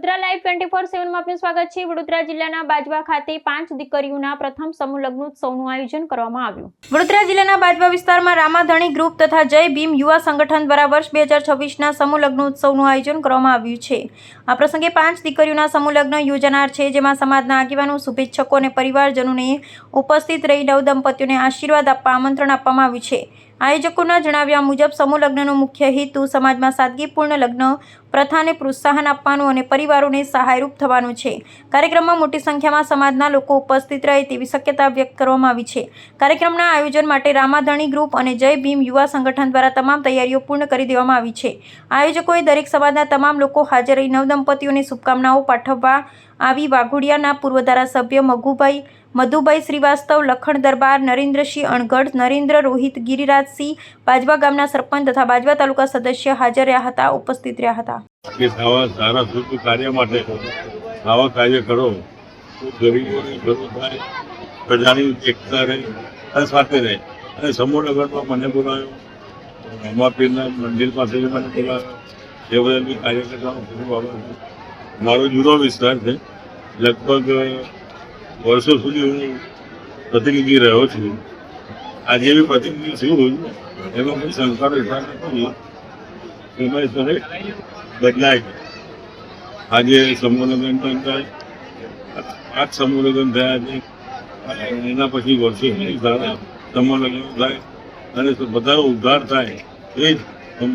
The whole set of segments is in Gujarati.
વડોદરા લાઈવ 24/7 માં આપનું સ્વાગત છે। વડોદરા જિલ્લાના બાજવા ખાતે 5 દીકરીઓના પ્રથમ સમૂહ લગ્નોત્સવનું આયોજન કરવામાં આવ્યું। વડોદરા જિલ્લાના બાજવા વિસ્તારમાં રામાધણી ગ્રુપ તથા જય ભીમ યુવા સંગઠન દ્વારા વર્ષ 2026ના સમૂહ લગ્નોત્સવનું આયોજન કરવામાં આવ્યું છે। આ પ્રસંગે 5 દીકરીઓના સમૂહ લગ્ન યોજાનાર છે, જેમાં સમાજના આગેવાનો, શુભેચ્છકો અને પરિવારજનોને ઉપસ્થિત રહી નવદંપતીઓને આશીર્વાદ આપવા આમંત્રણ આપવામાં આવ્યું છે। આયોજકોના જણાવ્યા મુજબ સમૂહ લગ્નનો મુખ્ય હેતુ સમાજમાં સાદગીપૂર્ણ લગ્ન પ્રથાને પ્રોત્સાહન આપવાનું અને પરિવારોને સહાયરૂપ થવાનું છે। કાર્યક્રમમાં મોટી સંખ્યામાં સમાજના લોકો ઉપસ્થિત રહે તેવી શક્યતા વ્યક્ત કરવામાં આવી છે। કાર્યક્રમના આયોજન માટે રામાધણી ગ્રુપ અને જય ભીમ યુવા સંગઠન દ્વારા તમામ તૈયારીઓ પૂર્ણ કરી દેવામાં આવી છે। આયોજકોએ દરેક સમાજના તમામ લોકો હાજર રહી નવદંપતીઓને શુભકામનાઓ પાઠવવા આવી વાઘોડિયાના પૂર્વ ધારાસભ્ય મધુભાઈ શ્રીવાસ્તવ, લખણ દરબાર, નરેન્દ્રસિંહ અણગઢ, નરેન્દ્ર રોહિત, ગિરિરાજસિંહ, બાજવા ગામના સરપંચ તથા બાજવા તાલુકા સદસ્ય હાજર રહ્યા હતા, ઉપસ્થિત રહ્યા હતા। સારા શુભ કાર્ય માટે આવા કાર્ય કરો તો ગરીબોની જરૂર થાય, પ્રજાની એકતા રહે અને સાથે રહે। અને સમૂહ લગ્નમાં મને બોલાવ્યો, રમાપીરના મંદિર પાસે મને બોલાવ્યો, એ બધા બી કાર્ય કરવાનો ખૂબ આભાર। મારો જુદો વિસ્તાર છે, લગભગ વર્ષો સુધી હું પ્રતિનિધિ રહ્યો છું। આજે બી પ્રતિનિધિ છું, એમાં કોઈ સંસ્કાર નથી, એમાં દરેક બદલાય છે। આજે સમૂહ લગ્ન પણ થાય, 5 સમૂહ લગ્ન થયા છે, એના પછી વર્ષો સુધી સારા સમૂહ લગ્ન થાય અને બધાનો ઉદ્ધાર થાય, એ જ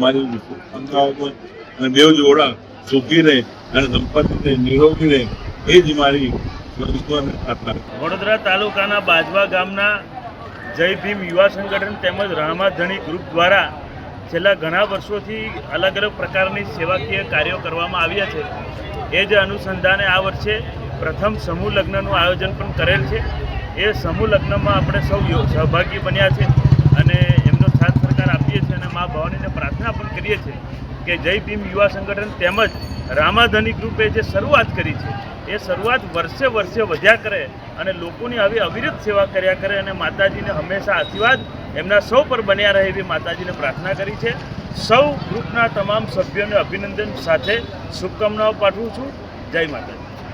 મારી શંકાઓ પર અને બેવ જોડા સુખી રહે અને દંપતી નિરોગી રહે, એ જ મારી વડોદરા તાલુકાના બાજવા ગામના જય ભીમ યુવા સંગઠન તેમજ રામાધણી ગ્રુપ દ્વારા છેલ્લા ઘણા વર્ષોથી અલગ અલગ પ્રકારની સેવાકીય કાર્યો કરવામાં આવ્યા છે। એ જ અનુસંધાને આ વર્ષે પ્રથમ સમૂહ લગ્નનું આયોજન પણ કરેલ છે। એ સમૂહ લગ્નમાં આપણે સૌ સહભાગી બન્યા છે અને એમનો સાથ સહકાર આપીએ છીએ અને મા ભવાનીને પ્રાર્થના પણ કરીએ છીએ કે જય ભીમ યુવા સંગઠન તેમજ રામાધણી ગ્રુપે જે શરૂઆત કરી છે એ શરૂઆત વર્ષે વર્ષે વધ્યા કરે અને લોકોની આવી અવિરત સેવા કર્યા કરે અને માતાજીને હંમેશા આશીર્વાદ એમના સૌ પર બન્યા રહે એવી માતાજીને પ્રાર્થના કરી છે। સૌ ગ્રુપના તમામ સભ્યોને અભિનંદન સાથે શુભકામનાઓ પાઠવું છું। જય માતાજી।